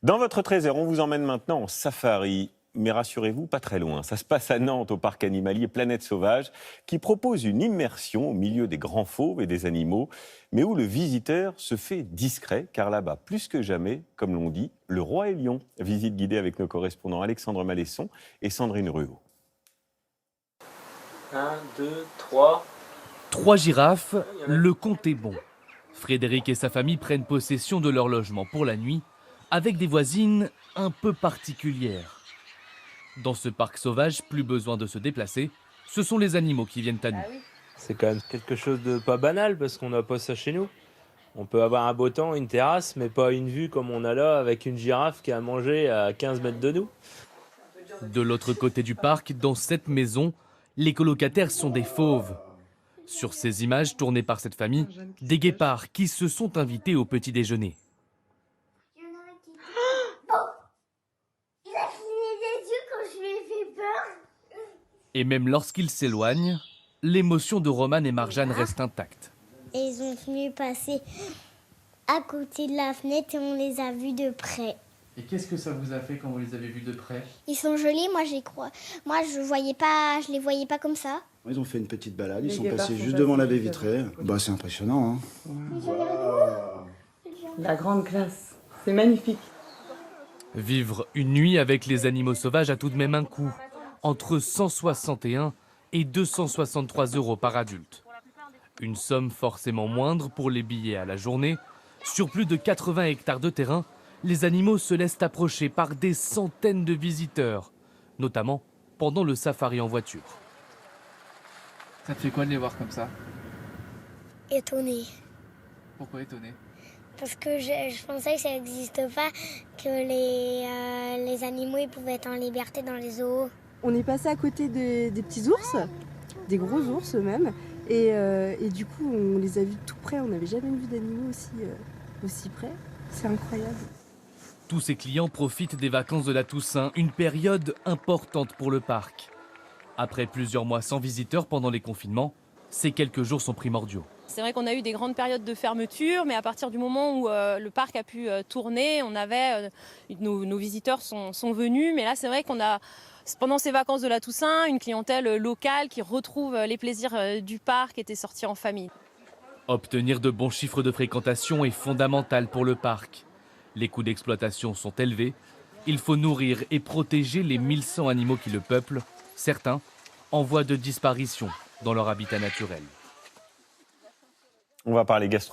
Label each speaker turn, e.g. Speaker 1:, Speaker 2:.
Speaker 1: Dans votre trésor, on vous emmène maintenant en safari. Mais rassurez-vous, pas très loin. Ça se passe à Nantes, au parc animalier Planète Sauvage, qui propose une immersion au milieu des grands fauves et des animaux, mais où le visiteur se fait discret, car là-bas, plus que jamais, comme l'on dit, le roi est lion. Visite guidée avec nos correspondants Alexandre Malesson et Sandrine Ruot.
Speaker 2: 1, 2, 3.
Speaker 3: 3 girafes, le compte est bon. Frédéric et sa famille prennent possession de leur logement pour la nuit, avec des voisines un peu particulières. Dans ce parc sauvage, plus besoin de se déplacer, ce sont les animaux qui viennent à nous.
Speaker 2: C'est quand même quelque chose de pas banal parce qu'on n'a pas ça chez nous. On peut avoir un beau temps, une terrasse, mais pas une vue comme on a là avec une girafe qui a mangé à 15 mètres de nous.
Speaker 3: De l'autre côté du parc, dans cette maison, les colocataires sont des fauves. Sur ces images tournées par cette famille, des guépards qui se sont invités au petit déjeuner.
Speaker 4: Il a cligné des yeux quand je lui ai fait peur.
Speaker 3: Et même lorsqu'ils s'éloignent, l'émotion de Roman et Marjane reste intacte.
Speaker 4: Et ils ont venu passer à côté de la fenêtre et on les a vus de près.
Speaker 3: Et qu'est-ce que ça vous a fait quand vous les avez vus de près?
Speaker 4: Ils sont jolis, moi j'y crois. Moi je les voyais pas comme ça.
Speaker 5: Ils ont fait une petite balade, ils sont passés juste devant la baie vitrée. Bah, c'est impressionnant. Hein.
Speaker 6: La grande classe, c'est magnifique.
Speaker 3: Vivre une nuit avec les animaux sauvages a tout de même un coût, entre 161 et 263 € par adulte. Une somme forcément moindre pour les billets à la journée. Sur plus de 80 hectares de terrain, les animaux se laissent approcher par des centaines de visiteurs, notamment pendant le safari en voiture.
Speaker 7: Ça te fait quoi de les voir comme ça?
Speaker 4: Étonnée.
Speaker 7: Pourquoi étonné?
Speaker 4: Parce que je pensais que ça n'existe pas, que les animaux ils pouvaient être en liberté dans les zoos.
Speaker 8: On est passé à côté des petits ours, des gros ours même, et du coup on les a vus tout près, on n'avait jamais vu d'animaux aussi près, c'est incroyable.
Speaker 3: Tous ces clients profitent des vacances de la Toussaint, une période importante pour le parc. Après plusieurs mois sans visiteurs pendant les confinements, ces quelques jours sont primordiaux.
Speaker 9: C'est vrai qu'on a eu des grandes périodes de fermeture, mais à partir du moment où le parc a pu tourner, on avait nos visiteurs sont venus. Mais là, c'est vrai qu'on a, pendant ces vacances de la Toussaint, une clientèle locale qui retrouve les plaisirs du parc, était sortie en famille.
Speaker 3: Obtenir de bons chiffres de fréquentation est fondamental pour le parc. Les coûts d'exploitation sont élevés. Il faut nourrir et protéger les 1100 animaux qui le peuplent, certains en voie de disparition dans leur habitat naturel.
Speaker 1: On va parler gastronomie.